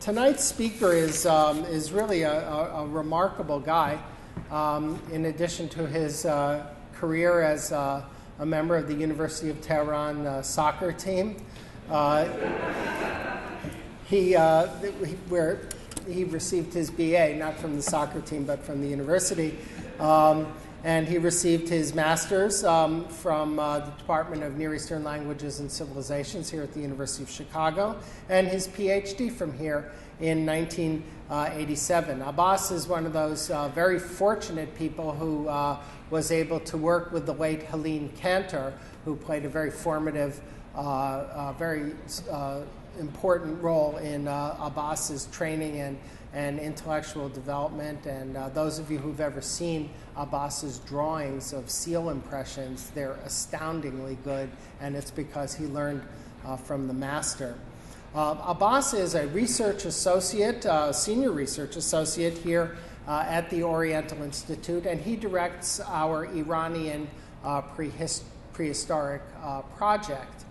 Tonight's speaker is really a remarkable guy. In addition to his career as a member of the University of Tehran soccer team, he received his BA not from the soccer team but from the university, and he received his master's from the Department of Near Eastern Languages and Civilizations here at the University of Chicago, and his PhD from here in 1987. Abbas is one of those very fortunate people who was able to work with the late Helene Cantor, who played a very formative, very important role in Abbas's training and intellectual development. And those of you who've ever seen Abbas's drawings of seal impressions, they're astoundingly good, and it's because he learned from the master. Abbas is a research associate, senior research associate here at the Oriental Institute, and he directs our Iranian Prehistoric Project.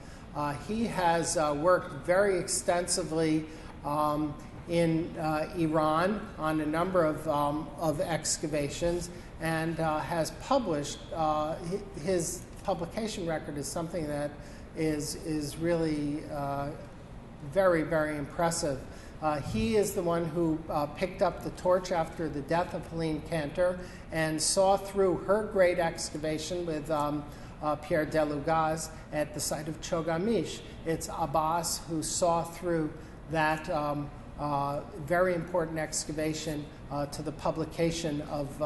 He has worked very extensively in Iran on a number of excavations, and has published. His publication record is something that is really very, very impressive. He is the one who picked up the torch after the death of Helene Cantor and saw through her great excavation with Pierre Delugaz at the site of Chogha. It's Abbas who saw through that very important excavation to the publication of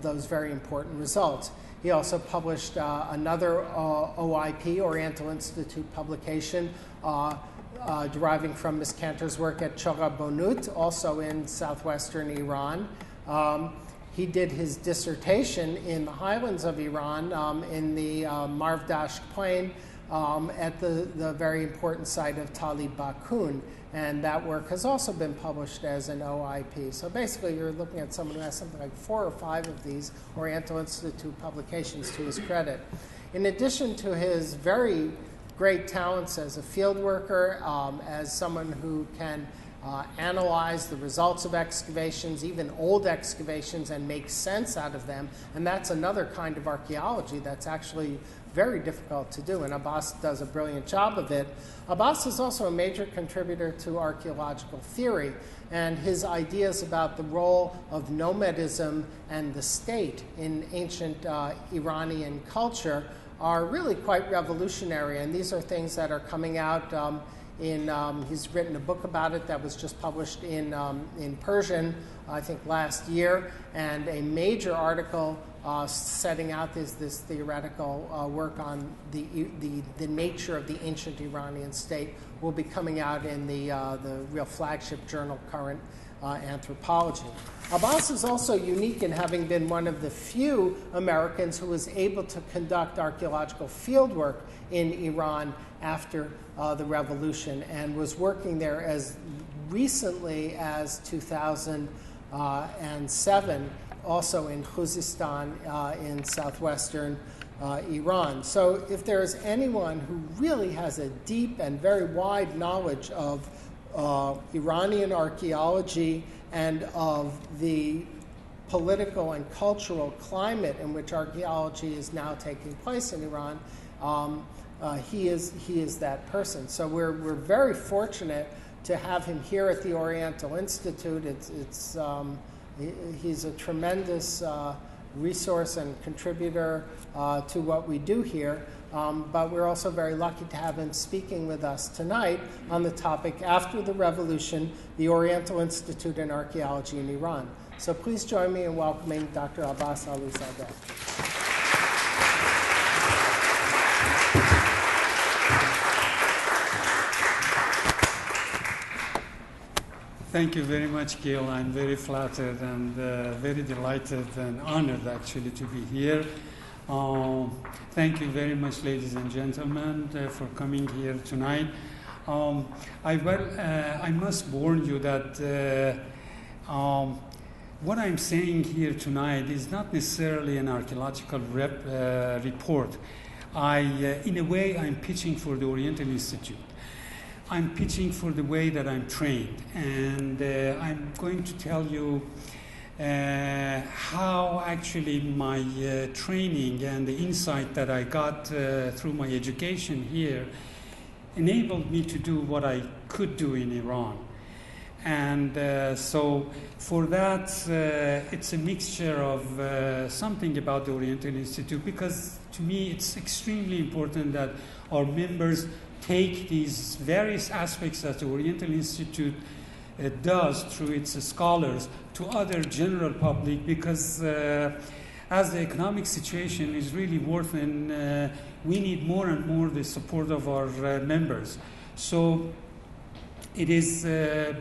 those very important results. He also published another OIP, Oriental Institute publication, deriving from Ms. Cantor's work at Chogha, also in southwestern Iran. He did his dissertation in the highlands of Iran, in the Marv-Dasht Plain, at the very important site of Tali, Bakun, and that work has also been published as an OIP. So basically you're looking at someone who has something like 4 or 5 of these Oriental Institute publications to his credit. In addition to his very great talents as a field worker, as someone who can analyze the results of excavations, even old excavations, and make sense out of them, and that's another kind of archaeology that's actually very difficult to do, and Abbas does a brilliant job of it. Abbas is also a major contributor to archaeological theory, and his ideas about the role of nomadism and the state in ancient Iranian culture are really quite revolutionary, and these are things that are coming out he's written a book about it that was just published in Persian, I think last year, and a major article setting out this theoretical work on the nature of the ancient Iranian state will be coming out in the real flagship journal, Current Anthropology. Abbas is also unique in having been one of the few Americans who was able to conduct archaeological fieldwork in Iran after the revolution, and was working there as recently as 2007, also in Khuzestan in southwestern Iran. So if there is anyone who really has a deep and very wide knowledge of Iranian archaeology and of the political and cultural climate in which archaeology is now taking place in Iran, he is that person. So we're very fortunate to have him here at the Oriental Institute. He's a tremendous resource and contributor to what we do here. But we're also very lucky to have him speaking with us tonight on the topic, After the Revolution, the Oriental Institute and Archaeology in Iran. So please join me in welcoming Dr. Abbas Alizadeh. Thank you very much, Gil. I'm very flattered and very delighted and honored, actually, to be here. Thank you very much, ladies and gentlemen, for coming here tonight. I must warn you that what I'm saying here tonight is not necessarily an archaeological report. In a way, I'm pitching for the Oriental Institute. I'm pitching for the way that I'm trained, and I'm going to tell you how actually my training and the insight that I got through my education here enabled me to do what I could do in Iran. And so for that, it's a mixture of something about the Oriental Institute, because to me it's extremely important that our members take these various aspects that the Oriental Institute does through its scholars to other general public, because as the economic situation is really worsening, we need more and more the support of our members. So it is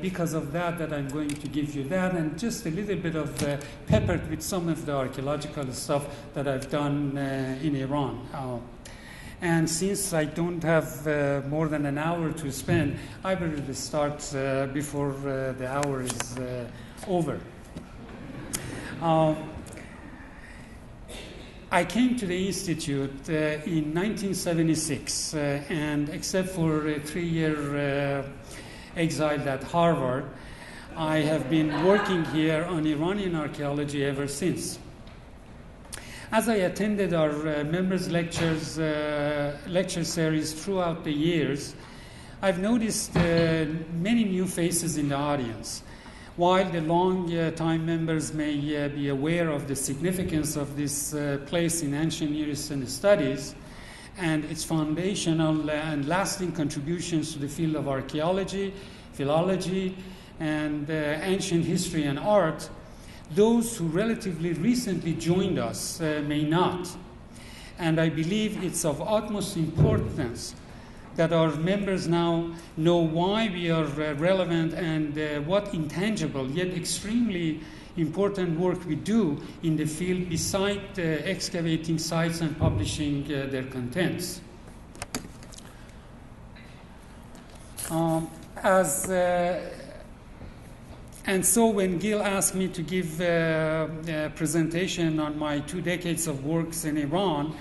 because of that that I'm going to give you that, and just a little bit of peppered with some of the archaeological stuff that I've done in Iran. And since I don't have more than an hour to spend, I will start before the hour is over. I came to the Institute in 1976, and except for a 3-year exile at Harvard, I have been working here on Iranian archaeology ever since. As I attended our members' lecture series throughout the years, I've noticed many new faces in the audience. While the long-time members may be aware of the significance of this place in ancient Near Eastern studies and its foundational and lasting contributions to the field of archaeology, philology, and ancient history and art, those who relatively recently joined us may not. And I believe it's of utmost importance that our members now know why we are relevant and what intangible yet extremely important work we do in the field beside excavating sites and publishing their contents. And so when Gil asked me to give a presentation on my 2 decades of works in Iran,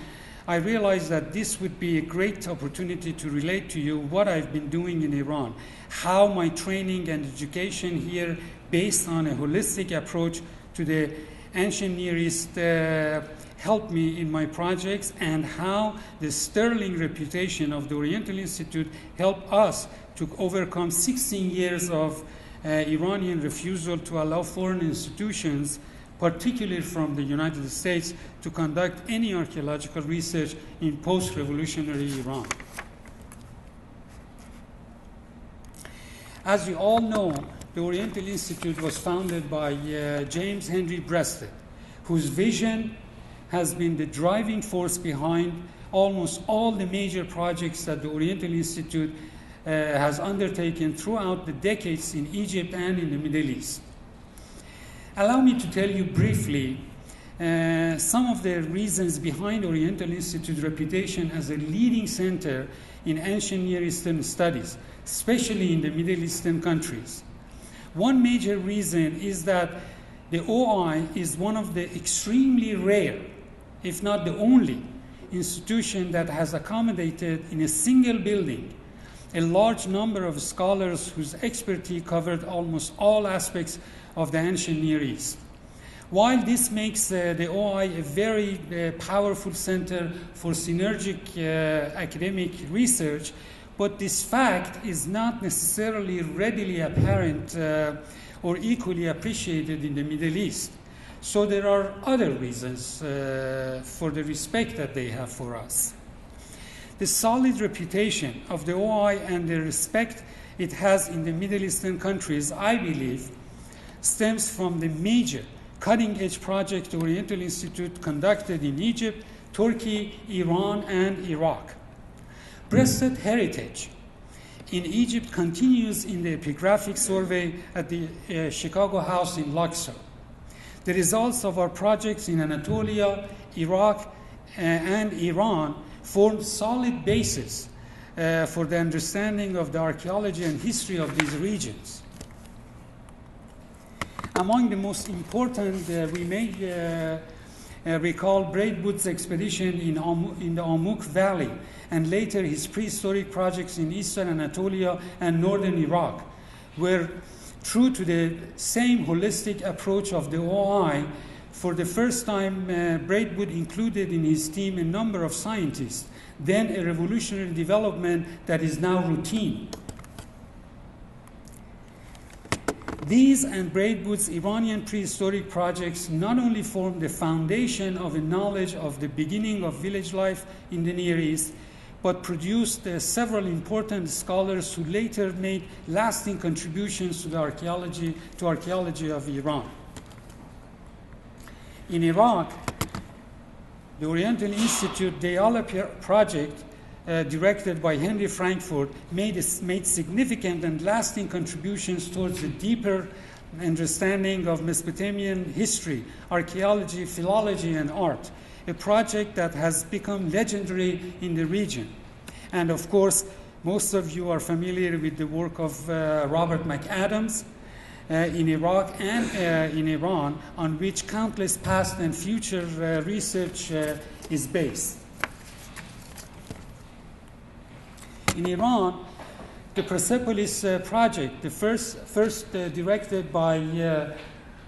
I realized that this would be a great opportunity to relate to you what I've been doing in Iran, how my training and education here based on a holistic approach to the ancient Near East helped me in my projects, and how the sterling reputation of the Oriental Institute helped us to overcome 16 years of Iranian refusal to allow foreign institutions, particularly from the United States, to conduct any archaeological research in post-revolutionary Iran. As you all know, the Oriental Institute was founded by James Henry Breasted, whose vision has been the driving force behind almost all the major projects that the Oriental Institute has undertaken throughout the decades in Egypt and in the Middle East. Allow me to tell you briefly some of the reasons behind Oriental Institute's reputation as a leading center in ancient Near Eastern studies, especially in the Middle Eastern countries. One major reason is that the OI is one of the extremely rare, if not the only, institution that has accommodated in a single building a large number of scholars whose expertise covered almost all aspects of the ancient Near East. While this makes the OI a very powerful center for synergic academic research, but this fact is not necessarily readily apparent or equally appreciated in the Middle East. So there are other reasons for the respect that they have for us. The solid reputation of the OI and the respect it has in the Middle Eastern countries, I believe, stems from the major cutting-edge project the Oriental Institute conducted in Egypt, Turkey, Iran, and Iraq. Breasted heritage in Egypt continues in the epigraphic survey at the Chicago House in Luxor. The results of our projects in Anatolia, Iraq, and Iran form solid basis for the understanding of the archaeology and history of these regions. Among the most important, we may recall Braidwood's expedition in the Amuk Valley, and later his prehistoric projects in eastern Anatolia and northern Iraq, were true to the same holistic approach of the OI. For the first time, Braidwood included in his team a number of scientists, then a revolutionary development that is now routine. These and Braidwood's Iranian prehistoric projects not only form the foundation of a knowledge of the beginning of village life in the Near East, but produced several important scholars who later made lasting contributions to the archaeology of Iran. In Iraq, the Oriental Institute project, directed by Henry Frankfurt, made significant and lasting contributions towards the deeper understanding of Mesopotamian history, archaeology, philology, and art, a project that has become legendary in the region. And of course, most of you are familiar with the work of Robert McAdams in Iraq and in Iran, on which countless past and future research is based. In Iran, the Persepolis project, the first directed by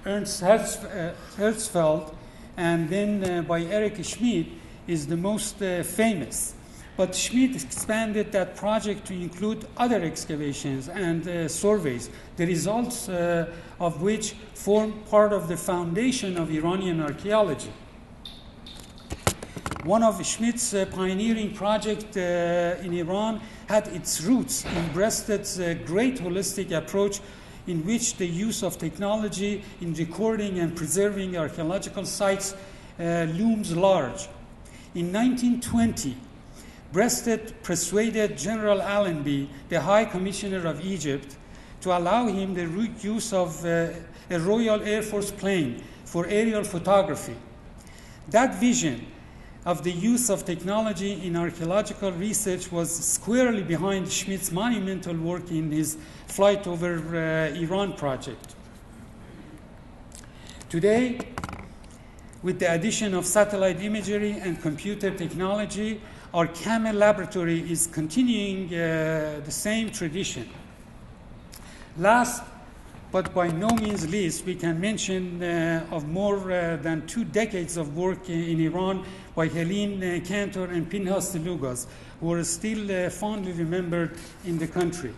Ernst Herzfeld and then by Eric Schmidt, is the most famous. But Schmidt expanded that project to include other excavations and surveys, the results of which form part of the foundation of Iranian archaeology. One of Schmidt's pioneering projects in Iran had its roots in Breasted's great holistic approach, in which the use of technology in recording and preserving archaeological sites looms large. In 1920, Breasted persuaded General Allenby, the High Commissioner of Egypt, to allow him the use of a Royal Air Force plane for aerial photography. That vision of the use of technology in archaeological research was squarely behind Schmidt's monumental work in his Flight over Iran project. Today, with the addition of satellite imagery and computer technology, our Camel laboratory is continuing the same tradition. Last, but by no means least, we can mention of more than 2 decades of work in Iran by Helene Cantor and Pinhas Lugas, who are still fondly remembered in the country.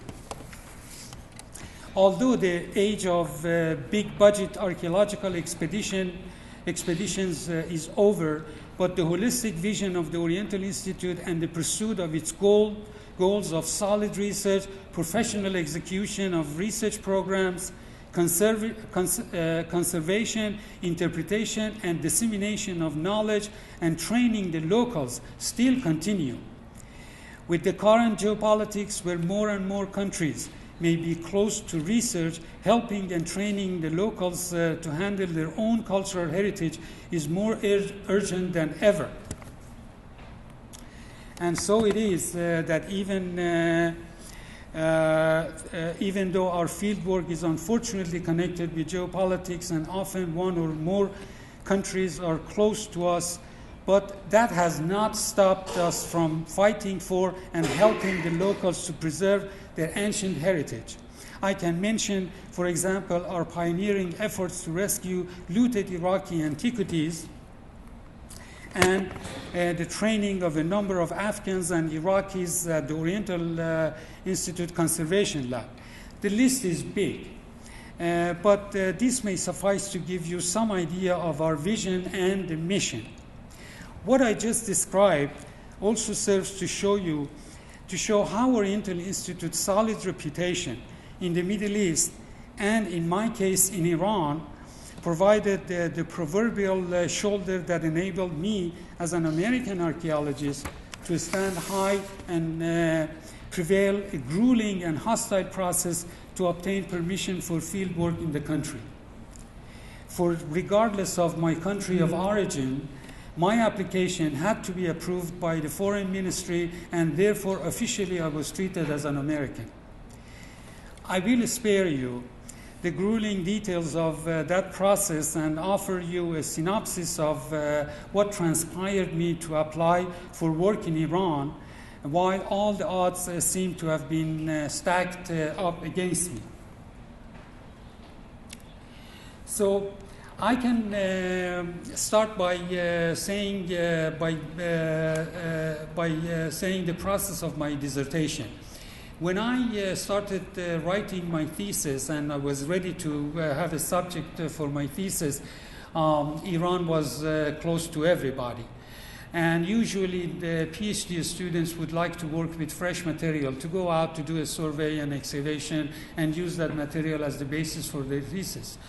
Although the age of big budget archaeological expeditions is over, but the holistic vision of the Oriental Institute and the pursuit of its goals of solid research, professional execution of research programs, conservation, interpretation, and dissemination of knowledge, and training the locals still continue. With the current geopolitics, where more and more countries may be close to research, helping and training the locals to handle their own cultural heritage is more urgent than ever. And so it is that even though our fieldwork is unfortunately connected with geopolitics and often one or more countries are close to us, but that has not stopped us from fighting for and helping the locals to preserve their ancient heritage. I can mention, for example, our pioneering efforts to rescue looted Iraqi antiquities and the training of a number of Afghans and Iraqis at the Oriental Institute Conservation Lab. The list is big, but this may suffice to give you some idea of our vision and the mission. What I just described also serves to show how Oriental Institute's solid reputation in the Middle East, and in my case in Iran, provided the proverbial shoulder that enabled me as an American archaeologist to stand high and prevail a grueling and hostile process to obtain permission for fieldwork in the country. For regardless of my country of origin, my application had to be approved by the Foreign Ministry, and therefore officially I was treated as an American. I will spare you the grueling details of that process and offer you a synopsis of what transpired me to apply for work in Iran, while all the odds seem to have been stacked up against me. So I can start by saying the process of my dissertation. When I started writing my thesis and I was ready to have a subject for my thesis, Iran was close to everybody. And usually the PhD students would like to work with fresh material, to go out to do a survey and excavation and use that material as the basis for their thesis.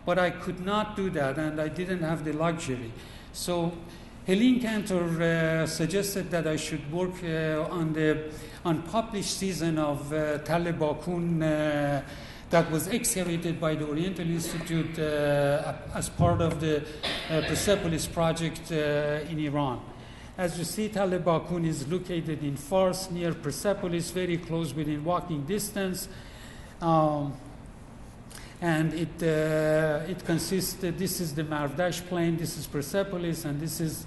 But I could not do that, and I didn't have the luxury. So Helene Cantor suggested that I should work on the unpublished season of Tali Bakun that was excavated by the Oriental Institute as part of the Persepolis project in Iran. As you see, Tali Bakun is located in Fars near Persepolis, very close within walking distance. And it consists, this is the Marvdash plain, this is Persepolis, and this is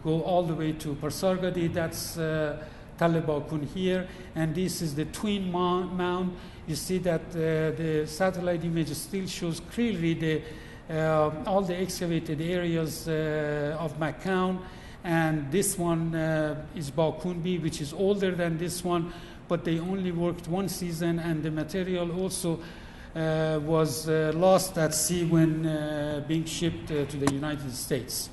go all the way to Parsargadi, that's Tali Bakun here, and this is the twin mound. You see that the satellite image still shows clearly all the excavated areas of Bakun, and this one is Bakun B, which is older than this one, but they only worked one season, and the material also was lost at sea when being shipped to the United States.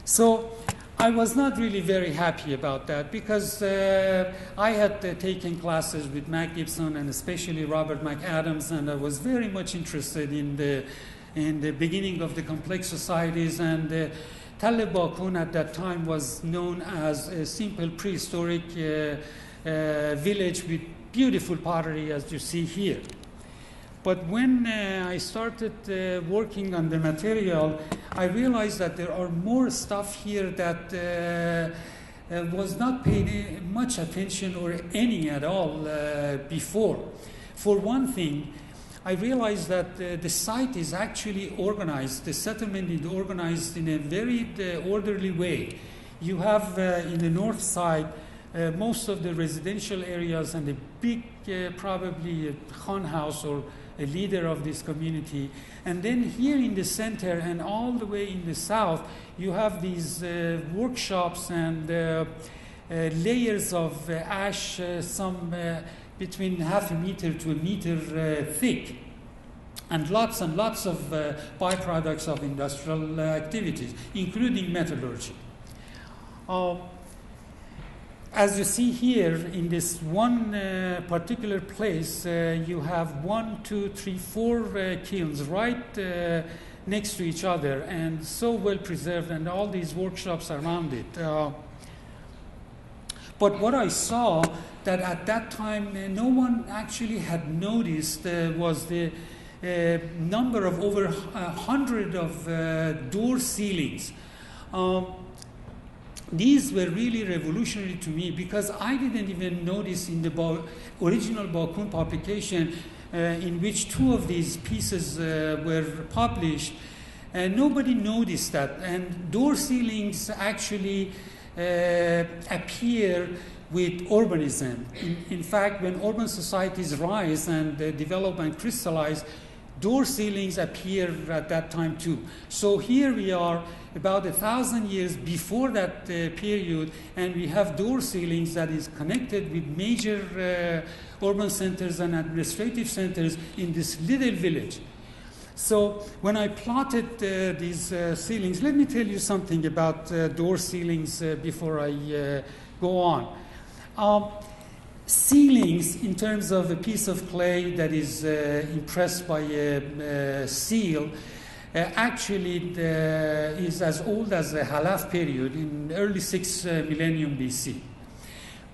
So I was not really very happy about that because I had taken classes with Mac Gibson and especially Robert McAdams, and I was very much interested in the beginning of the complex societies, and Tali Bakun at that time was known as a simple prehistoric village with beautiful pottery, as you see here. But when I started working on the material, I realized that there are more stuff here that was not paid much attention or any at all before. For one thing, I realized that the site is actually organized, the settlement is organized in a very orderly way. You have in the north side most of the residential areas and a big, probably a Khan house or a leader of this community. And then here in the center and all the way in the south, you have these workshops and layers of ash, some between half a meter to a meter thick, and lots of byproducts of industrial activities, including metallurgy. As you see here, in this one particular place, you have 1, 2, 3, 4 kilns right next to each other, and so well preserved, and all these workshops around it. But what I saw that at that time no one actually had noticed was the number of over 100 of door ceilings. These were really revolutionary to me because I didn't even notice in the original Bakun publication in which 2 of these pieces were published, nobody noticed that. And door ceilings actually appear with urbanism. In fact, when urban societies rise and develop and crystallize, door ceilings appear at that time too. So here we are about 1,000 years before that period, and we have door ceilings that is connected with major urban centers and administrative centers in this little village. So when I plotted these ceilings, let me tell you something about door ceilings before I go on. Ceilings, in terms of a piece of clay that is impressed by a seal, actually is as old as the Halaf period in early 6th millennium BC.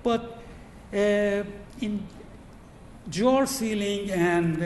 But in jar ceiling and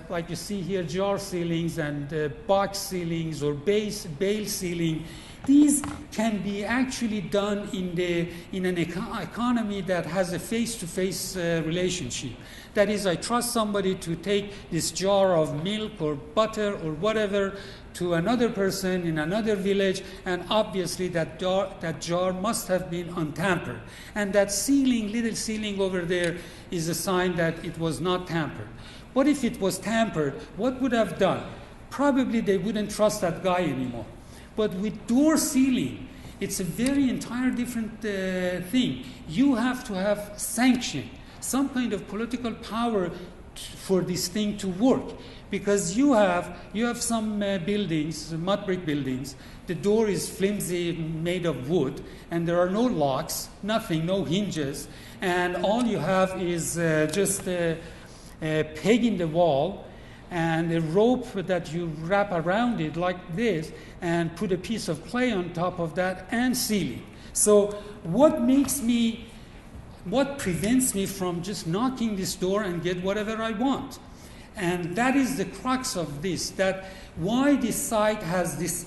like you see here, jar ceilings and box ceilings or bale ceiling, These can be actually done in an economy that has a face-to-face relationship. That is, I trust somebody to take this jar of milk or butter or whatever to another person in another village, and obviously that jar must have been untampered. And that ceiling, little ceiling over there, is a sign that it was not tampered. What if it was tampered? What would have done? Probably they wouldn't trust that guy anymore. But with door sealing, it's a very entire different thing. You have to have sanction, some kind of political power for this thing to work. Because you have some buildings, mud brick buildings, the door is flimsy, made of wood, and there are no locks, nothing, no hinges, and all you have is just a peg in the wall and a rope that you wrap around it like this and put a piece of clay on top of that and seal it. So what prevents me from just knocking this door and get whatever I want? And that is the crux of this, that why this site has this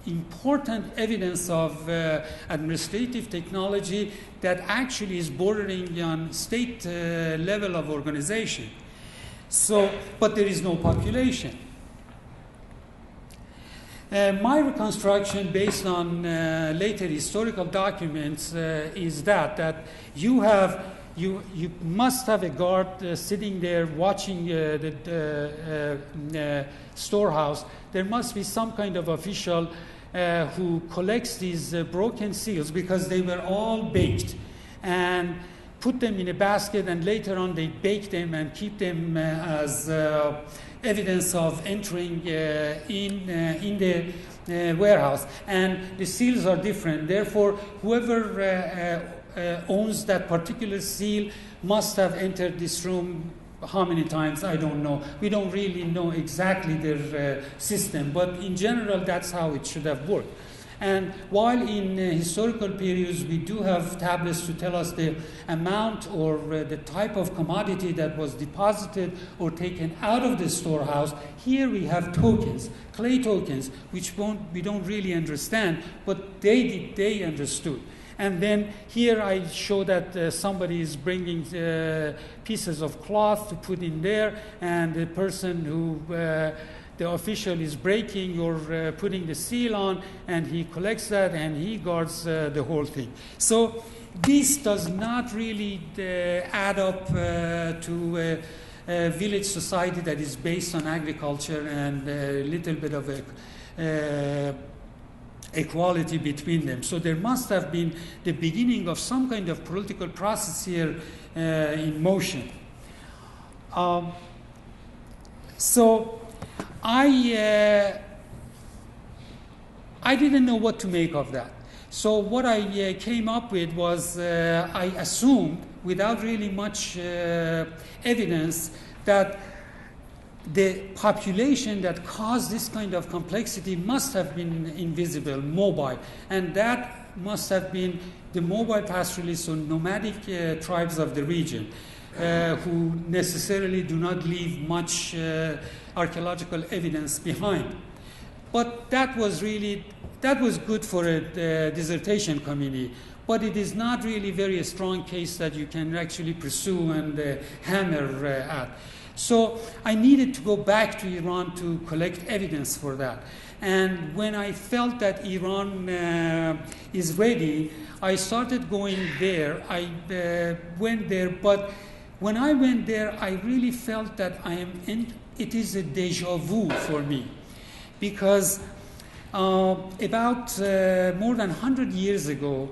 important evidence of administrative technology that actually is bordering on state level of organization. So, but there is no population. My reconstruction, based on later historical documents, is that you must have a guard sitting there watching the storehouse. There must be some kind of official who collects these broken seals, because they were all baked, and put them in a basket, and later on they bake them and keep them as evidence of entering in the warehouse. And the seals are different. Therefore, whoever owns that particular seal must have entered this room how many times, I don't know. We don't really know exactly their system, but in general, that's how it should have worked. And while in historical periods we do have tablets to tell us the amount or the type of commodity that was deposited or taken out of the storehouse, here we have tokens, clay tokens, which we don't really understand, but they understood. And then here I show that somebody is bringing pieces of cloth to put in there, and the person who the official is breaking or putting the seal on, and he collects that and he guards the whole thing. So this does not really add up to a village society that is based on agriculture and a little bit of equality between them. So there must have been the beginning of some kind of political process here in motion. So I didn't know what to make of that. So what I came up with was I assumed, without really much evidence, that the population that caused this kind of complexity must have been invisible, mobile, and that must have been the mobile pastoralists or nomadic tribes of the region, who necessarily do not leave much archaeological evidence behind. But that was good for a dissertation committee, but it is not really very strong case that you can actually pursue and hammer at. So I needed to go back to Iran to collect evidence for that. And when I felt that Iran is ready, I started going there. I went there, but when I went there, I really felt that it is a déjà vu for me. Because about more than 100 years ago,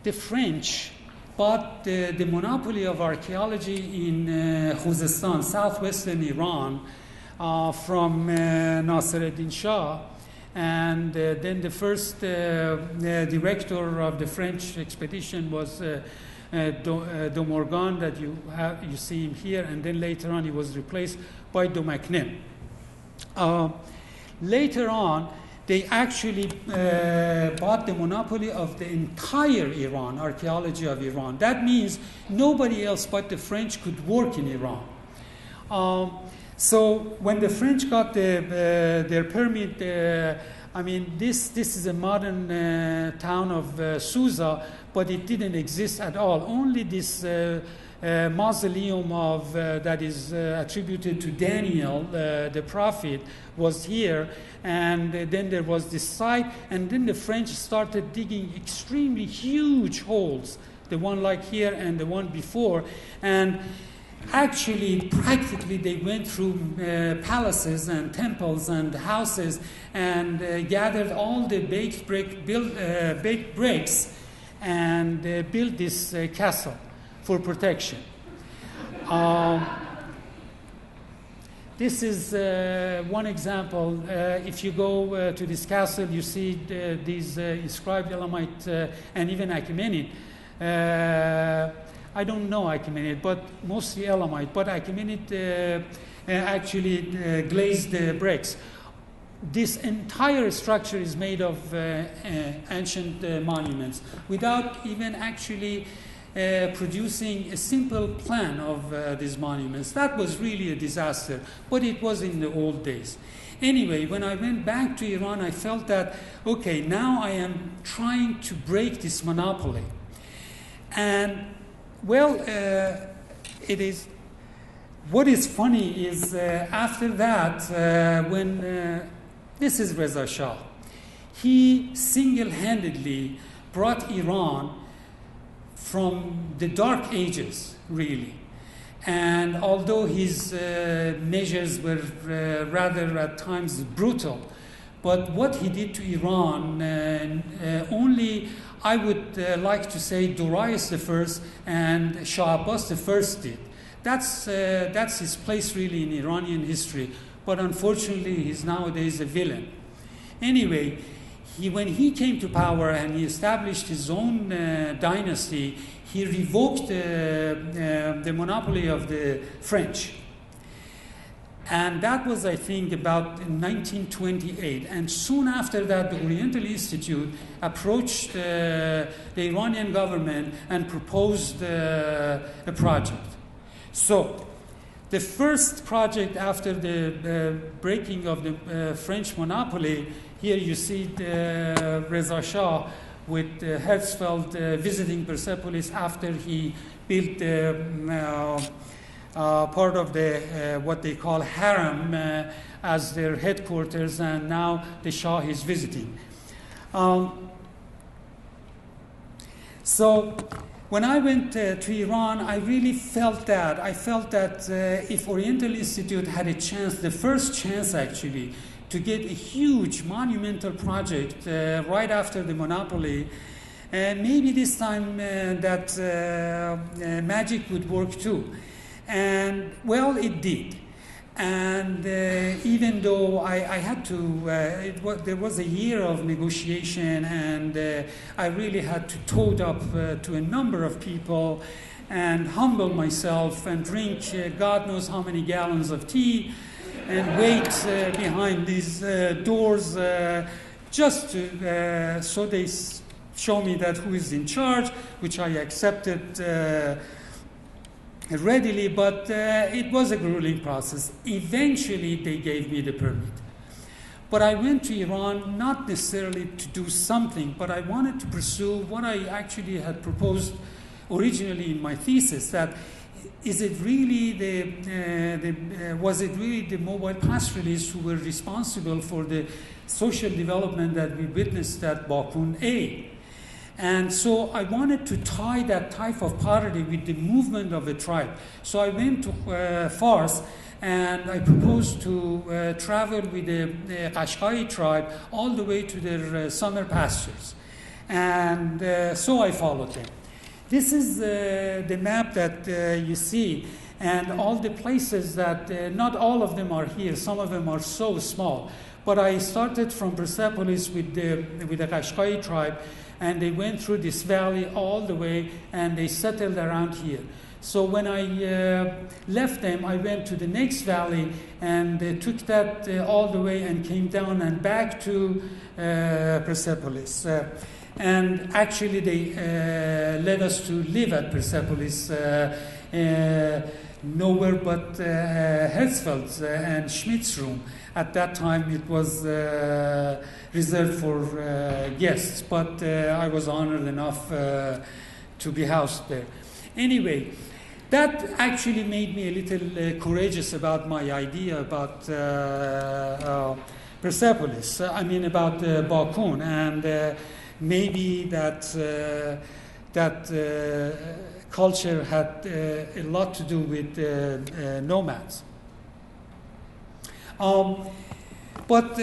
the French bought the monopoly of archaeology in Khuzestan, southwestern Iran, from Nasser-ed-Din Shah. And then the first director of the French expedition was de Morgan, that you see him here, and then later on he was replaced by de Macnem. Later on, they actually bought the monopoly of the entire Iran, archaeology of Iran. That means nobody else but the French could work in Iran. So when the French got their permit, I mean, this is a modern town of Susa, but it didn't exist at all. Only this mausoleum of that is attributed to Daniel, the prophet, was here, and then there was this site, and then the French started digging extremely huge holes, the one like here and the one before, and actually, practically, they went through palaces and temples and houses and gathered all the baked bricks and built this castle for protection. This is one example. If you go to this castle, you see these inscribed Elamite and even Achaemenid. I don't know Achaemenid, but mostly Elamite. But Achaemenid actually glazed bricks. This entire structure is made of ancient monuments without even actually producing a simple plan of these monuments. That was really a disaster, but it was in the old days. Anyway, when I went back to Iran, I felt that, okay, now I am trying to break this monopoly. And well, it is. What is funny is after that, when this is Reza Shah, he single-handedly brought Iran from the Dark Ages, really. And although his measures were rather at times brutal, but what he did to Iran only, I would like to say, Darius I and Shah Abbas I did. That's his place really in Iranian history. But unfortunately, he's nowadays a villain. Anyway, when he came to power and he established his own dynasty, he revoked the monopoly of the French. And that was, I think, about 1928. And soon after that, the Oriental Institute approached the Iranian government and proposed a project. So, the first project after the breaking of the French monopoly, here you see Reza Shah with Herzfeld visiting Persepolis after he built part of the what they call harem as their headquarters, and now the Shah is visiting. So when I went to Iran, I really felt that. I felt that if Oriental Institute had a chance, the first chance actually, to get a huge monumental project right after the monopoly, maybe this time that magic would work too. And well, it did. And even though I had to, there was a year of negotiation, and I really had to toad up to a number of people and humble myself and drink God knows how many gallons of tea and wait behind these doors just to, so they show me that who is in charge, which I accepted readily, but it was a grueling process. Eventually, they gave me the permit. But I went to Iran not necessarily to do something, but I wanted to pursue what I actually had proposed originally in my thesis, that is it really was it really the mobile pastoralists who were responsible for the social development that we witnessed at Bakun A? And so I wanted to tie that type of pottery with the movement of a tribe. So I went to Fars, and I proposed to travel with the Qashqai tribe all the way to their summer pastures. And so I followed them. This is the map that you see, and all the places that, not all of them are here, some of them are so small. But I started from Persepolis with the Qashqai tribe, and they went through this valley all the way, and they settled around here. So when I left them, I went to the next valley, and took that all the way and came down and back to Persepolis. And actually, they led us to live at Persepolis, nowhere but Herzfeld's and Schmidt's room. At that time, it was reserved for guests, but I was honored enough to be housed there. Anyway, that actually made me a little courageous about my idea about Persepolis. I mean, about Bakun, and maybe that culture had a lot to do with nomads. But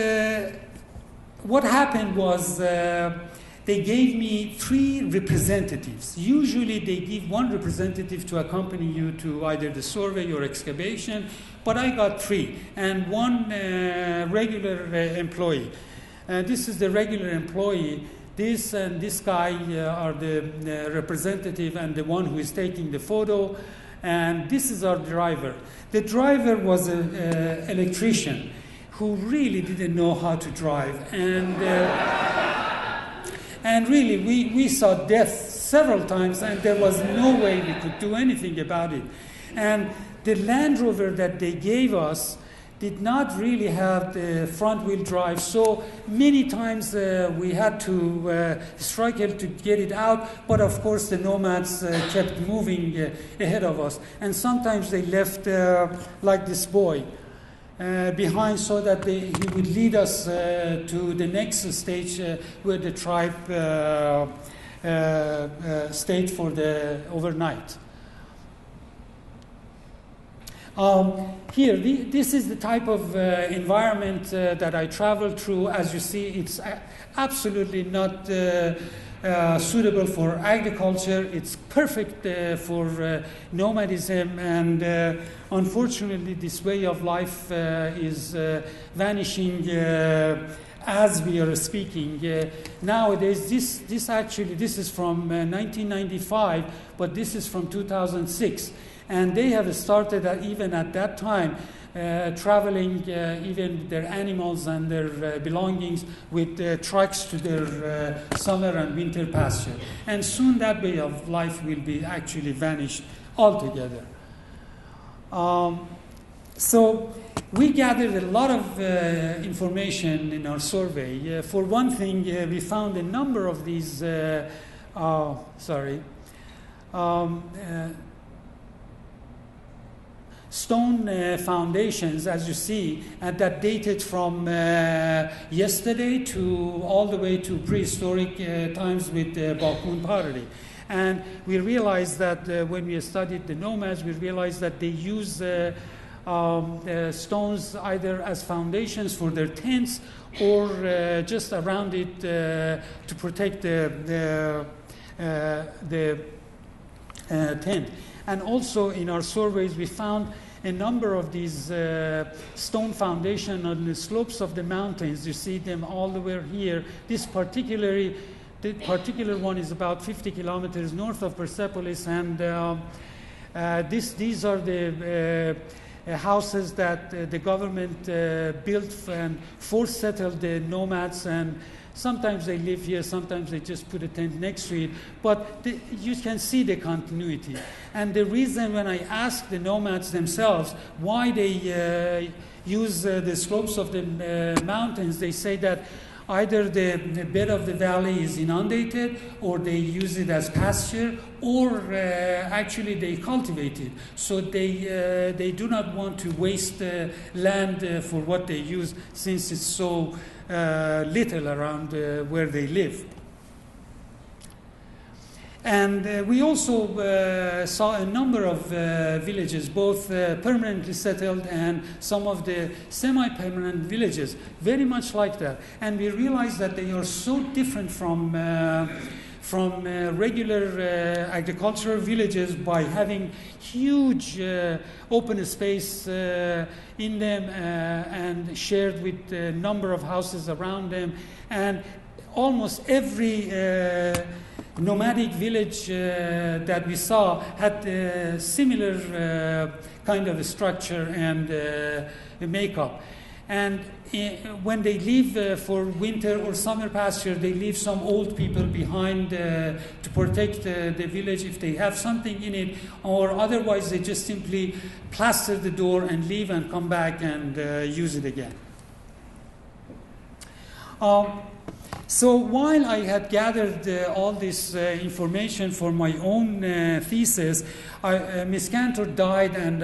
what happened was they gave me 3 representatives. Usually they give 1 representative to accompany you to either the survey or excavation, but I got 3, and 1 regular employee. This is the regular employee. This and this guy are the representative and the one who is taking the photo, and this is our driver. The driver was an electrician who really didn't know how to drive, and really we saw death several times, and there was no way we could do anything about it. And the Land Rover that they gave us did not really have the front-wheel drive, so many times we had to struggle to get it out, but of course the nomads kept moving ahead of us. And sometimes they left, like this boy, behind, so that he would lead us to the next stage where the tribe stayed for the overnight. Here, this is the type of environment that I traveled through. As you see, it's absolutely not suitable for agriculture. It's perfect for nomadism, and unfortunately, this way of life is vanishing as we are speaking. Nowadays, this is from 1995, but this is from 2006. And they have started, even at that time, traveling even their animals and their belongings with trucks to their summer and winter pasture. And soon that way of life will be actually vanished altogether. So we gathered a lot of information in our survey. For one thing, we found a number of these, stone foundations, as you see, that dated from yesterday to all the way to prehistoric times with Bakun pottery. And we realized that when we studied the nomads, we realized that they use stones either as foundations for their tents or just around it to protect the tent. And also in our surveys, we found a number of these stone foundations on the slopes of the mountains. You see them all the way here. The particular one is about 50 kilometers north of Persepolis, and these are the houses that the government built and force settled the nomads, and sometimes they live here, sometimes they just put a tent next to it, but you can see the continuity. And the reason, when I asked the nomads themselves why they use the slopes of the mountains, they say that either the bed of the valley is inundated, or they use it as pasture, or actually they cultivate it. So they do not want to waste land for what they use, since it's so little around where they live. And we also saw a number of villages, both permanently settled and some of the semi-permanent villages, very much like that. And we realized that they are so different from regular agricultural villages by having huge open space in them and shared with a number of houses around them. And almost every nomadic village that we saw had a similar kind of a structure and makeup. And when they leave for winter or summer pasture, they leave some old people behind to protect the village if they have something in it, or otherwise they just simply plaster the door and leave and come back and use it again. So while I had gathered all this information for my own thesis, Ms. Cantor died, and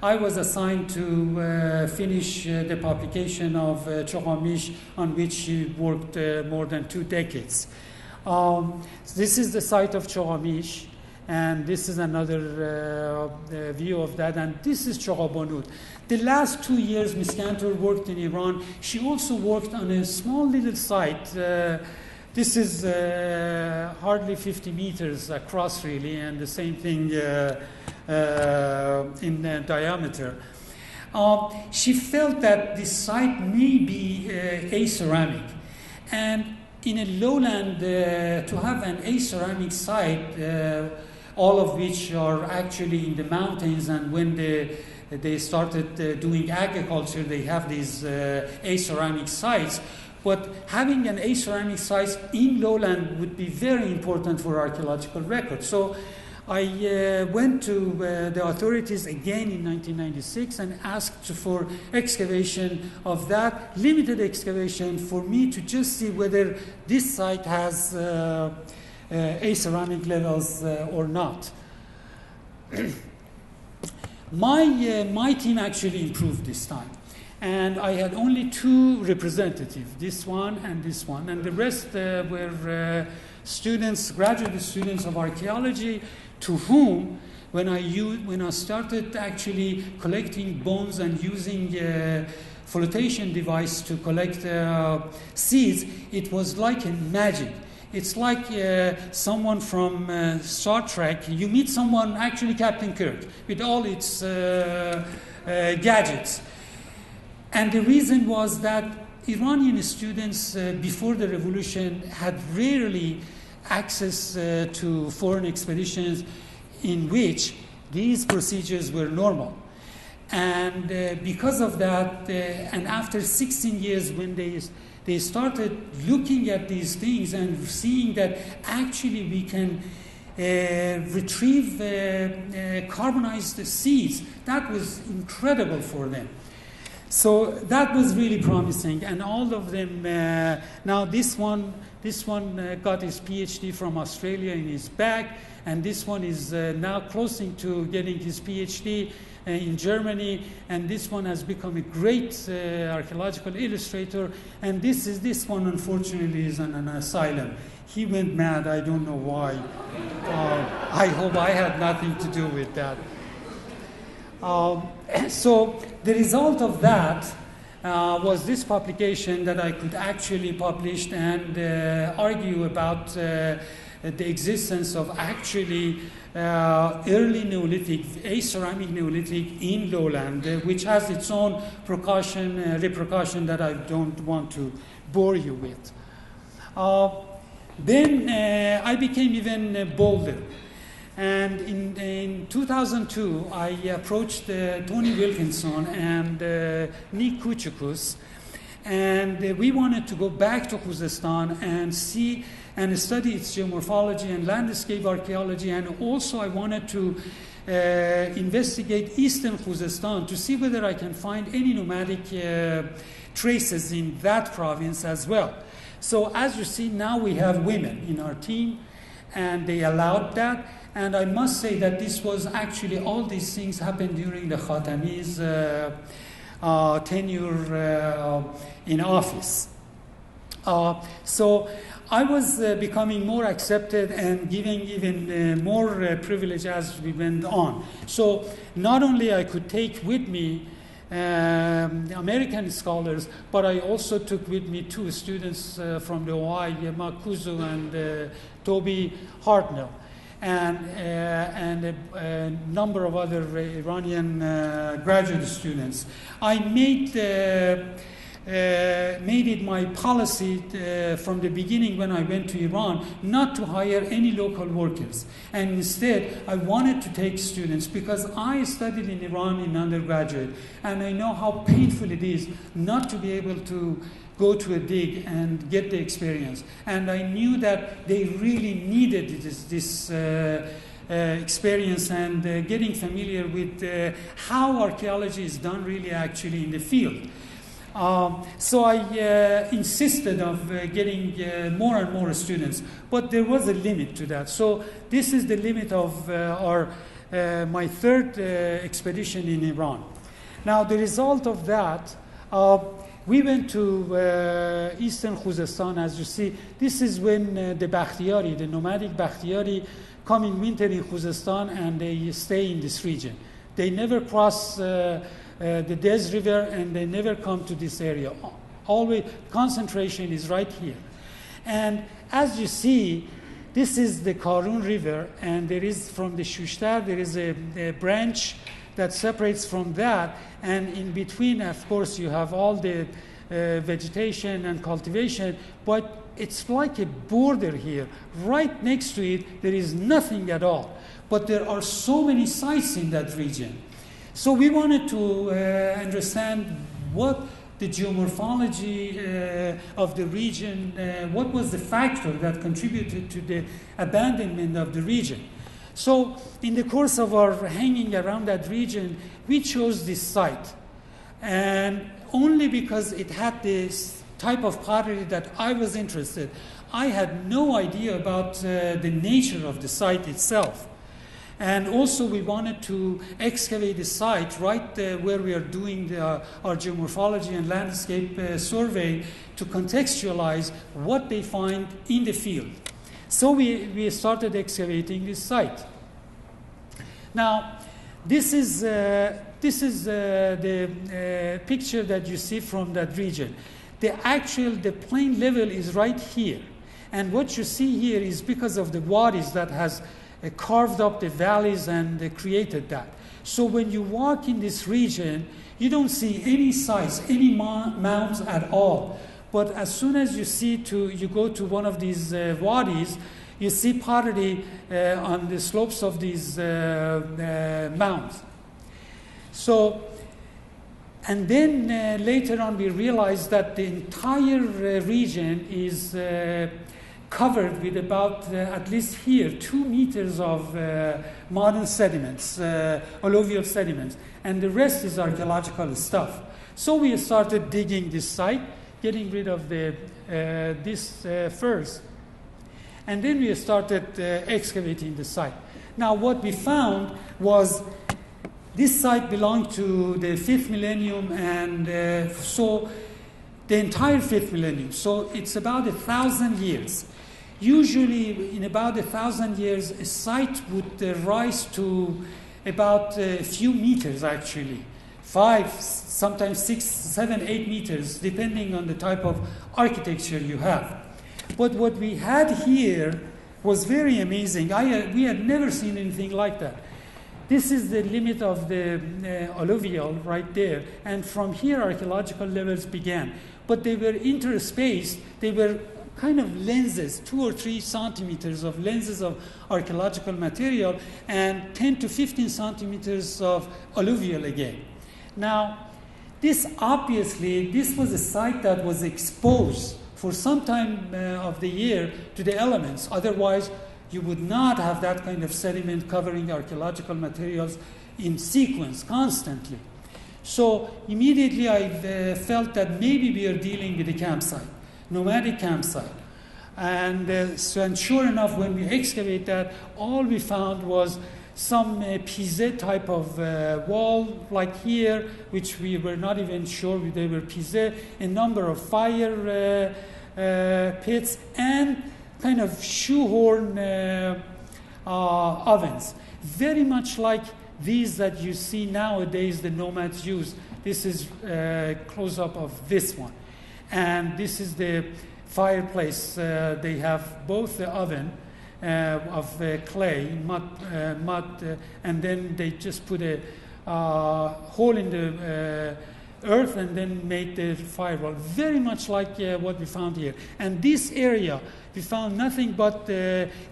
I was assigned to finish the publication of Chogha, on which she worked more than 2 decades. This is the site of Chogha, and this is another view of that, and this is Chogha. The last 2 years, Ms. Cantor worked in Iran. She also worked on a small little site. This is hardly 50 meters across, really, and the same thing in diameter. She felt that this site may be aceramic, and in a lowland, to have an aceramic site, all of which are actually in the mountains, and when they started doing agriculture, they have these aceramic sites. But having an aceramic site in lowland would be very important for archaeological records. So I went to the authorities again in 1996 and asked for excavation of that, limited excavation, for me to just see whether this site has aceramic levels or not. My team actually improved this time. And I had only 2 representatives, this one, and the rest were students, graduate students of archaeology, to whom, when I started actually collecting bones and using a flotation device to collect seeds, it was like a magic. It's like someone from Star Trek. You meet someone, actually Captain Kirk, with all its gadgets. And the reason was that Iranian students before the revolution had rarely access to foreign expeditions in which these procedures were normal. And because of that, and after 16 years when they started looking at these things and seeing that actually we can retrieve carbonized seeds, that was incredible for them. So that was really promising, and all of them. Now this one got his PhD from Australia in his back, and this one is now closing to getting his PhD in Germany, and this one has become a great archaeological illustrator. And this one, unfortunately, is on an asylum. He went mad. I don't know why. I hope I had nothing to do with that. So the result of that was this publication that I could actually publish and argue about the existence of actually early Neolithic, aceramic Neolithic in lowland, which has its own repercussion that I don't want to bore you with. Then I became even bolder. And in 2002, I approached Tony Wilkinson and Nick Kuchukus, and we wanted to go back to Khuzestan and see and study its geomorphology and landscape archaeology, and also I wanted to investigate eastern Khuzestan to see whether I can find any nomadic traces in that province as well. So as you see, now we have women in our team, and they allowed that. And I must say that this was actually, all these things happened during the Khatami's tenure in office. So I was becoming more accepted and giving even more privilege as we went on. So not only I could take with me American scholars, but I also took with me 2 students from the OI, Makuzu and Toby Hartnell, and a number of other Iranian graduate students. I made made it my policy from the beginning when I went to Iran not to hire any local workers. And instead, I wanted to take students because I studied in Iran in undergraduate, and I know how painful it is not to be able to go to a dig and get the experience. And I knew that they really needed this experience and getting familiar with how archaeology is done really actually in the field. So I insisted of getting more and more students, but there was a limit to that. So this is the limit of my third expedition in Iran. Now the result of that, we went to eastern Khuzestan. As you see, this is when the Bakhtiyari, the nomadic Bakhtiyari, come in winter in Khuzestan and they stay in this region. They never cross the Des River, and they never come to this area. Always concentration is right here. And as you see, this is the Karun River, and there is from the Shushtar, there is a branch that separates from that, and in between, of course, you have all the vegetation and cultivation, but it's like a border here. Right next to it, there is nothing at all. But there are so many sites in that region. So we wanted to understand what the geomorphology of the region, what was the factor that contributed to the abandonment of the region. So in the course of our hanging around that region, we chose this site. And only because it had this type of pottery that I was interested. I had no idea about the nature of the site itself. And also we wanted to excavate the site right where we are doing our geomorphology and landscape survey to contextualize what they find in the field. So we started excavating this site. Now, this is the picture that you see from that region. The plain level is right here. And what you see here is because of the wadis that has carved up the valleys and created that. So when you walk in this region, you don't see any sites, any mounds at all. But as soon as you go to one of these wadis, you see pottery on the slopes of these mounds. So, and then later on we realized that the entire region is covered with about, at least here, 2 meters of modern sediments, alluvial sediments, and the rest is archaeological stuff. So we started digging this site, getting rid of this first, and then we started excavating the site. Now what we found was this site belonged to the 5th millennium, and so the entire 5th millennium. So it's about 1,000 years. Usually, in about 1,000 years, a site would rise to about a few meters, actually. 5, sometimes 6, 7, 8 meters, depending on the type of architecture you have. But what we had here was very amazing. We had never seen anything like that. This is the limit of the alluvial right there. And from here, archaeological levels began. But they were interspaced. They were kind of lenses, 2 or 3 centimeters of lenses of archaeological material, and 10 to 15 centimeters of alluvial again. Now, this was a site that was exposed for some time of the year to the elements. Otherwise, you would not have that kind of sediment covering archaeological materials in sequence constantly. So immediately I felt that maybe we are dealing with a campsite, nomadic campsite. And sure enough, when we excavate that, all we found was some Pizé type of wall, like here, which we were not even sure they were Pizé, a number of fire pits, and kind of shoehorn ovens. Very much like these that you see nowadays the nomads use. This is a close-up of this one. And this is the fireplace. They have both the oven of clay, mud, and then they just put a hole in the earth and then made the firewall, very much like what we found here. And this area, we found nothing but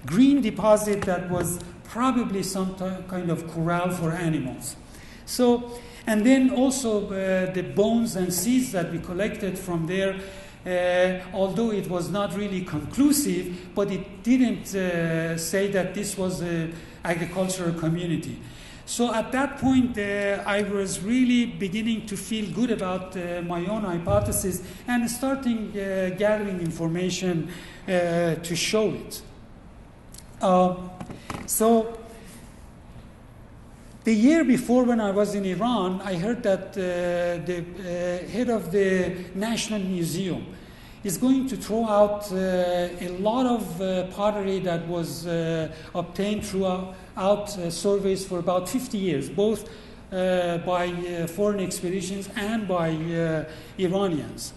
green deposit that was probably some kind of corral for animals. So, and then also the bones and seeds that we collected from there, although it was not really conclusive, but it didn't say that this was an agricultural community. So at that point, I was really beginning to feel good about my own hypothesis and starting gathering information to show it. So the year before, when I was in Iran, I heard that the head of the National Museum is going to throw out a lot of pottery that was obtained throughout surveys for about 50 years, both by foreign expeditions and by Iranians.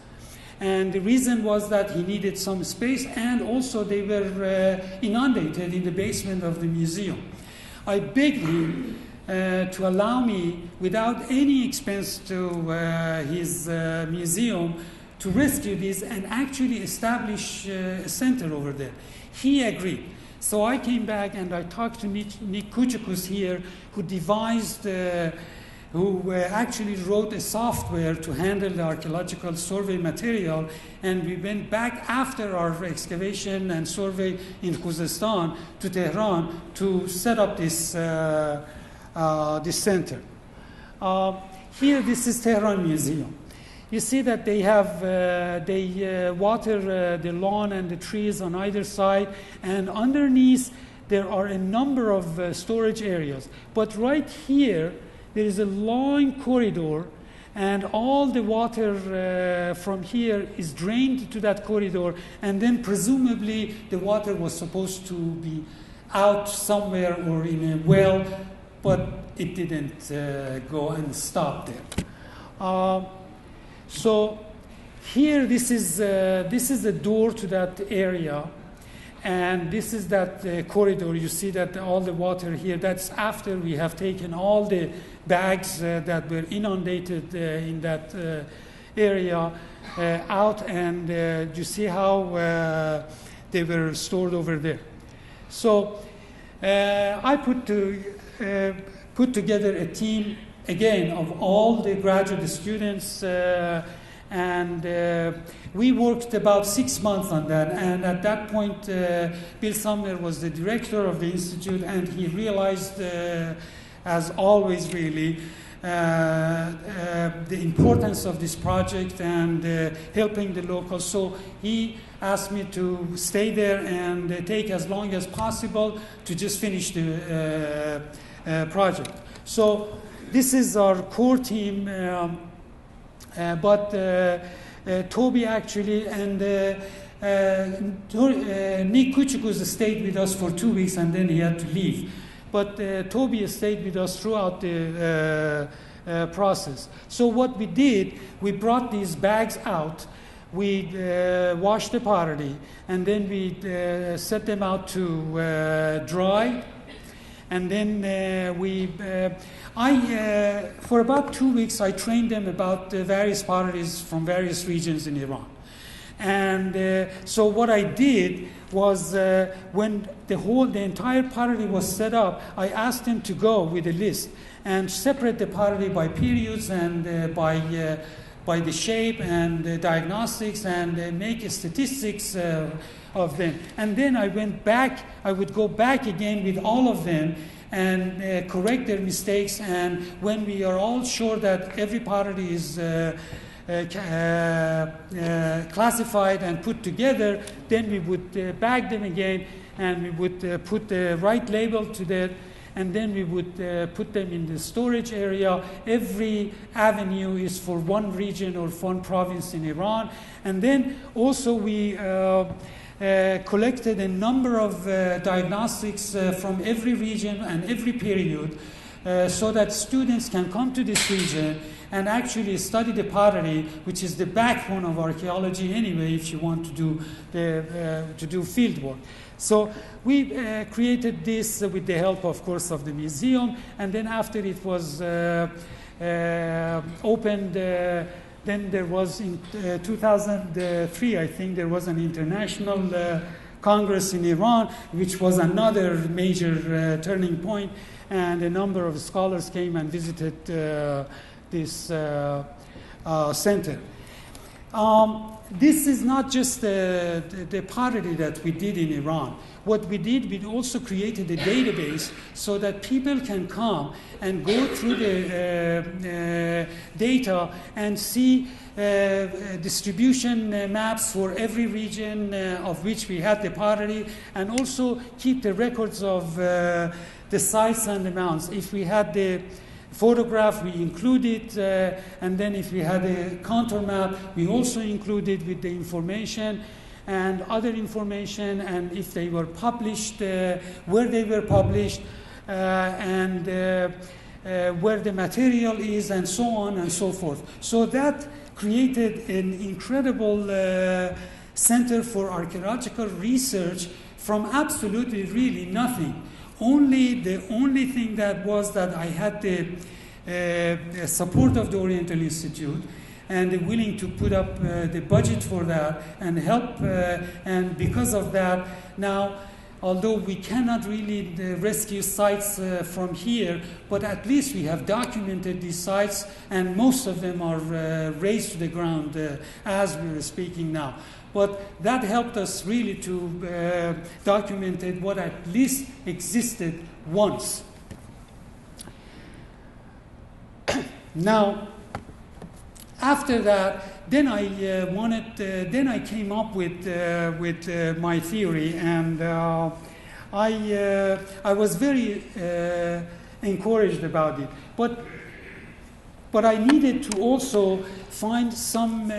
And the reason was that he needed some space, and also they were inundated in the basement of the museum. I begged him to allow me, without any expense to his museum, to rescue this and actually establish a center over there. He agreed. So I came back and I talked to Nick Kuchikus here, who devised, who actually wrote a software to handle the archaeological survey material, and we went back after our excavation and survey in Khuzestan to Tehran to set up this this center. Here, this is Tehran Museum. You see that they have, they water the lawn and the trees on either side, and underneath there are a number of storage areas. But right here, there is a long corridor, and all the water from here is drained to that corridor, and then presumably the water was supposed to be out somewhere or in a well, but it didn't go and stop there. So here, this is the door to that area, and this is that corridor. You see that all the water here, that's after we have taken all the bags that were inundated in that area out, and you see how they were stored over there. So I put together a team, again, of all the graduate students, and we worked about 6 months on that. And at that point, Bill Sumner was the director of the institute, and he realized, as always really, the importance of this project and helping the locals. So he asked me to stay there and take as long as possible to just finish the project. So this is our core team, but Toby actually and Nick Kuchikus stayed with us for 2 weeks, and then he had to leave. But Toby stayed with us throughout the process. So what we did, we brought these bags out, we washed the pottery, and then we set them out to dry. And then for about 2 weeks, I trained them about various potteries from various regions in Iran. And so what I did was, when the entire pottery was set up, I asked them to go with a list and separate the pottery by periods and by the shape and the diagnostics, and make statistics of them. And then I would go back again with all of them and correct their mistakes. And when we are all sure that every pottery is classified and put together, then we would bag them again, and we would put the right label to that, and then we would put them in the storage area. Every avenue is for one region or one province in Iran. And then also we collected a number of diagnostics from every region and every period, so that students can come to this region and actually study the pottery, which is the backbone of archaeology anyway, if you want to do field work. So we created this with the help, of course, of the museum, and then after it was opened, then there was in 2003, I think, there was an international Congress in Iran, which was another major turning point, and a number of scholars came and visited this center. This is not just the pottery that we did in Iran. What we did, we also created a database so that people can come and go through the data and see distribution maps for every region of which we had the pottery, and also keep the records of the sites and the mounds. If we had the photograph, we included, and then if we had a contour map, we also included with the information and other information, and if they were published, where they were published, and where the material is, and so on and so forth. So that created an incredible center for archaeological research from absolutely really nothing. The only thing that was that I had the support of the Oriental Institute, and they're willing to put up the budget for that and help. And because of that, now, although we cannot really rescue sites from here, but at least we have documented these sites, and most of them are raised to the ground as we are speaking now. But that helped us really to document what at least existed once. Now, after that, then I then I came up with my theory, and I was very encouraged about it. But I needed to also find some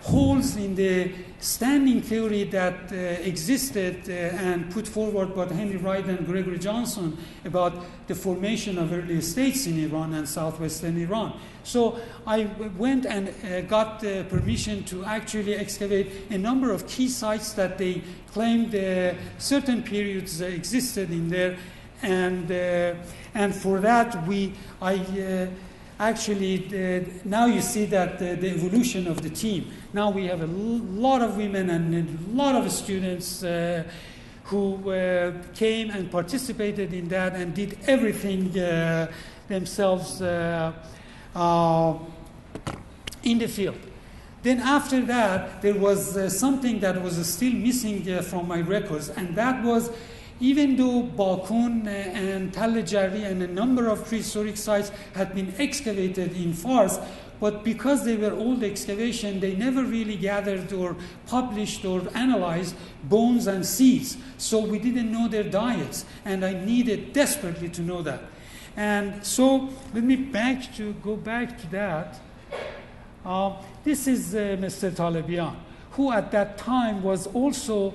holes in the standing theory that existed and put forward by Henry Wright and Gregory Johnson about the formation of early states in Iran and southwestern Iran. So I went and got permission to actually excavate a number of key sites that they claimed certain periods existed in there, and for that actually, now you see that the evolution of the team. Now we have a lot of women and a lot of students who came and participated in that and did everything themselves in the field. Then after that, there was something that was still missing from my records, and that was, even though Bakun and Tali and a number of prehistoric sites had been excavated in Fars, but because they were old excavation, they never really gathered or published or analyzed bones and seeds. So we didn't know their diets, and I needed desperately to know that. And so let me go back to that. This is Mr. Talibian, who at that time was also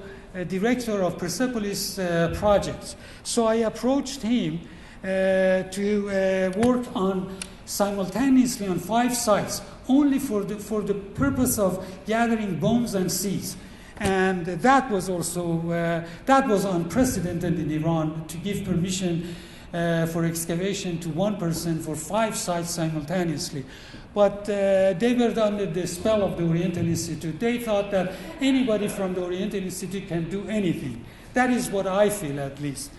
director of Persepolis projects. So I approached him to work on simultaneously on 5 sites, only for the purpose of gathering bones and seeds. And that was also that was unprecedented in Iran, to give permission for excavation to one person for 5 sites simultaneously. But they were under the spell of the Oriental Institute. They thought that anybody from the Oriental Institute can do anything. That is what I feel, at least.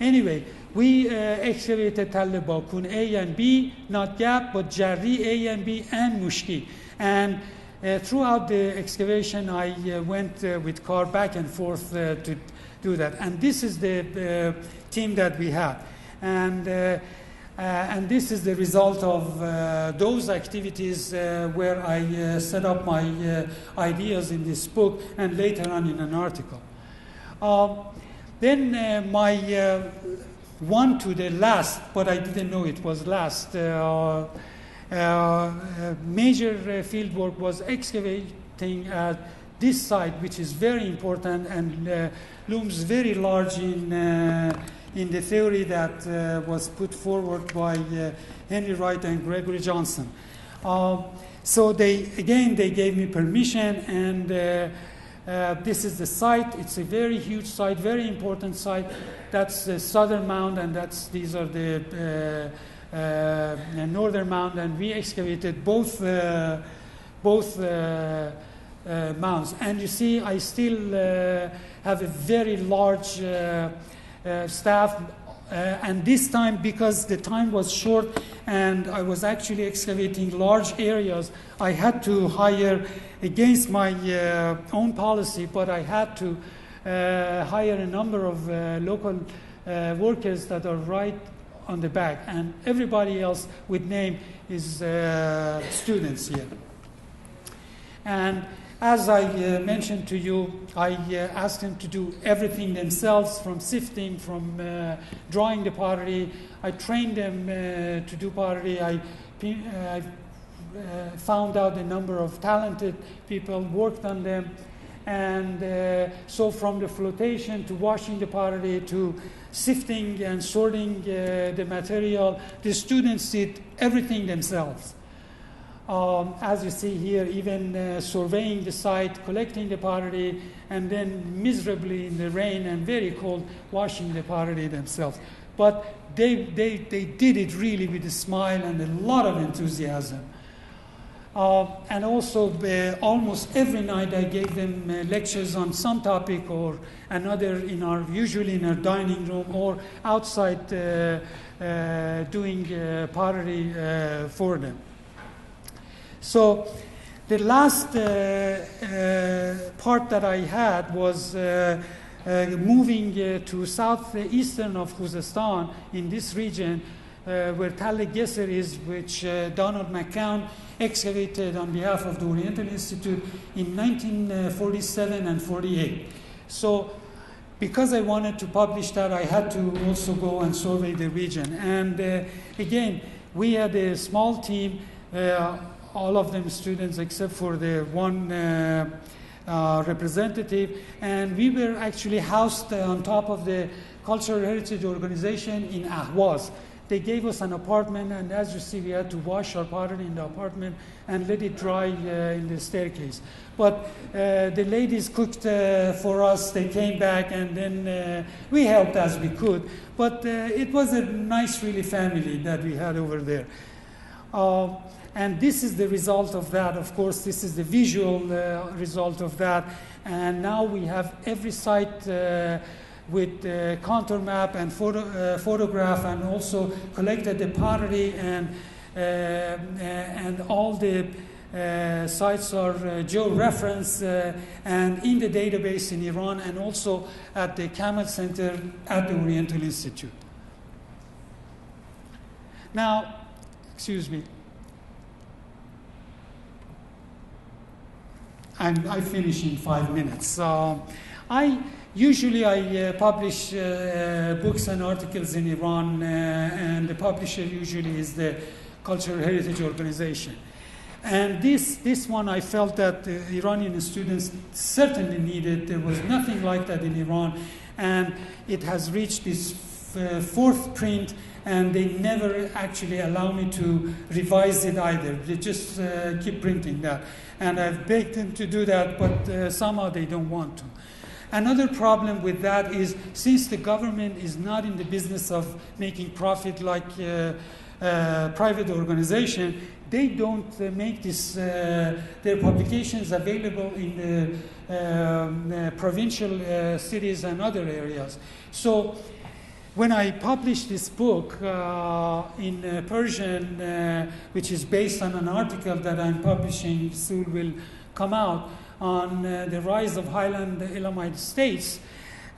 Anyway, we excavated Tal Bakun A and B, not Gap, but Jarri A and B, and Mushki. And throughout the excavation, I went with car back and forth to do that. And this is the team that we had. And this is the result of those activities where I set up my ideas in this book and later on in an article. Then my one to the last, but I didn't know it was last, major field work was excavating at this site, which is very important and looms very large in in the theory that was put forward by Henry Wright and Gregory Johnson. So they gave me permission, and this is the site. It's a very huge site, very important site. That's the southern mound, and these are the northern mound, and we excavated both mounds. And you see, I still have a very large staff, and this time, because the time was short and I was actually excavating large areas, I had to hire, against my own policy, but I had to hire a number of local workers that are right on the back, and everybody else with name is students here. And as I mentioned to you, I asked them to do everything themselves, from sifting, from drawing the pottery. I trained them to do pottery. I found out a number of talented people, worked on them. And so from the flotation to washing the pottery to sifting and sorting the material, the students did everything themselves. As you see here, even surveying the site, collecting the pottery, and then miserably in the rain and very cold, washing the pottery themselves. But they did it really with a smile and a lot of enthusiasm. And also, almost every night I gave them lectures on some topic or another, usually in our dining room or outside doing pottery for them. So the last part that I had was moving to southeastern of Khuzestan in this region where Tali is, which Donald McCown excavated on behalf of the Oriental Institute in 1947 and 48. So because I wanted to publish that, I had to also go and survey the region. And again, we had a small team, all of them students except for the one representative, and we were actually housed on top of the Cultural Heritage Organization in Ahwaz. They gave us an apartment, and as you see, we had to wash our pottery in the apartment and let it dry in the staircase. But the ladies cooked for us. They came back, and then we helped as we could. But it was a nice, really, family that we had over there. And this is the result of that. Of course, this is the visual result of that. And now we have every site with contour map and photograph, and also collected the pottery, and all the sites are geo-referenced and in the database in Iran, and also at the Camel Center at the Oriental Institute. Now, excuse me. I finish in 5 minutes. I publish books and articles in Iran, and the publisher usually is the Cultural Heritage Organization. And this one I felt that the Iranian students certainly needed. There was nothing like that in Iran, and it has reached this fourth print, and they never actually allow me to revise it either. They just keep printing that. And I've begged them to do that, but somehow they don't want to. Another problem with that is, since the government is not in the business of making profit like private organization, they don't make their publications available in the provincial cities and other areas. So when I published this book in Persian, which is based on an article that I'm publishing, soon will come out, on the rise of highland Elamite states,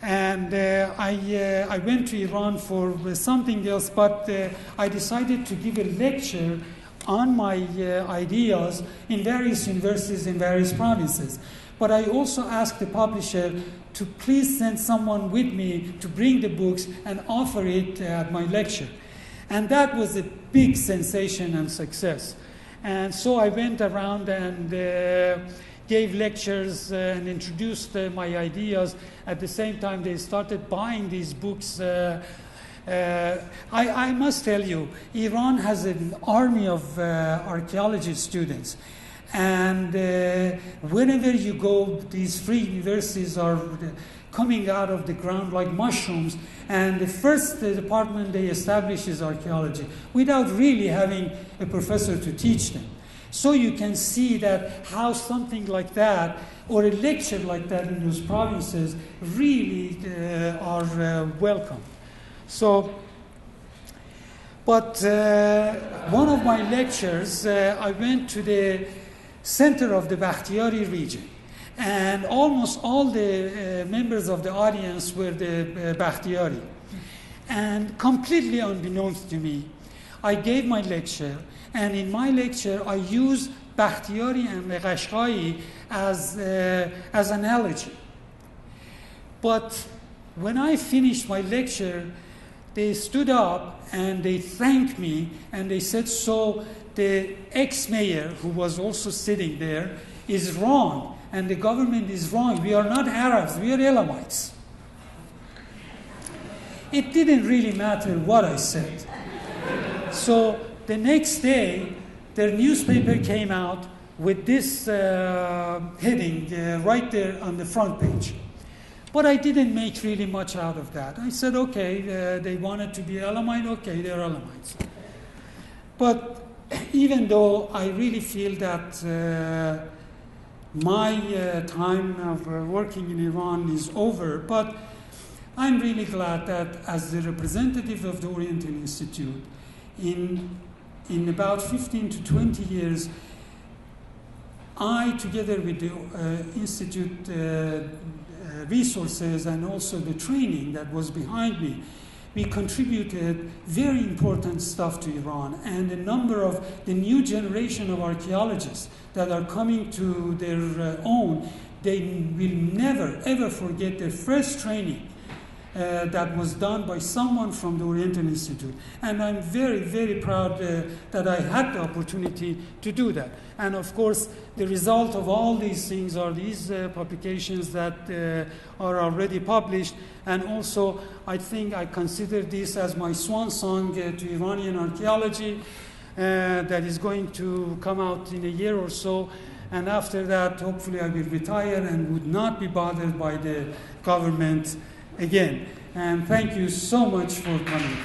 and I went to Iran for something else, but I decided to give a lecture on my ideas in various universities in various provinces. But I also asked the publisher to please send someone with me to bring the books and offer it at my lecture. And that was a big sensation and success. And so I went around and gave lectures and introduced my ideas. At the same time, they started buying these books I must tell you, Iran has an army of archaeology students. And whenever you go, these free universities are coming out of the ground like mushrooms. And the first department they establish is archaeology, without really having a professor to teach them. So you can see that how something like that, or a lecture like that in those provinces, really are welcome. So, but one of my lectures, I went to the center of the Bakhtiyari region. And almost all the members of the audience were the Bakhtiyari. And completely unbeknownst to me, I gave my lecture, and in my lecture I used Bakhtiyari and Qashqai as analogy. But when I finished my lecture, they stood up and they thanked me, and they said, so the ex-mayor, who was also sitting there, is wrong. And the government is wrong. We are not Arabs, we are Elamites. It didn't really matter what I said. So the next day, their newspaper came out with this heading right there on the front page. But I didn't make really much out of that. I said, okay, they wanted to be Elamite, okay, they're Elamites. But even though I really feel that my time of working in Iran is over, but I'm really glad that as the representative of the Oriental Institute, in about 15 to 20 years, I, together with the Institute resources and also the training that was behind me, we contributed very important stuff to Iran, and a number of the new generation of archaeologists that are coming to their own, they will never ever forget their first training that was done by someone from the Oriental Institute. And I'm very, very proud that I had the opportunity to do that. And of course, the result of all these things are these publications that are already published. And also, I think I consider this as my swan song to Iranian archaeology that is going to come out in a year or so. And after that, hopefully I will retire and would not be bothered by the government again. And thank you so much for coming.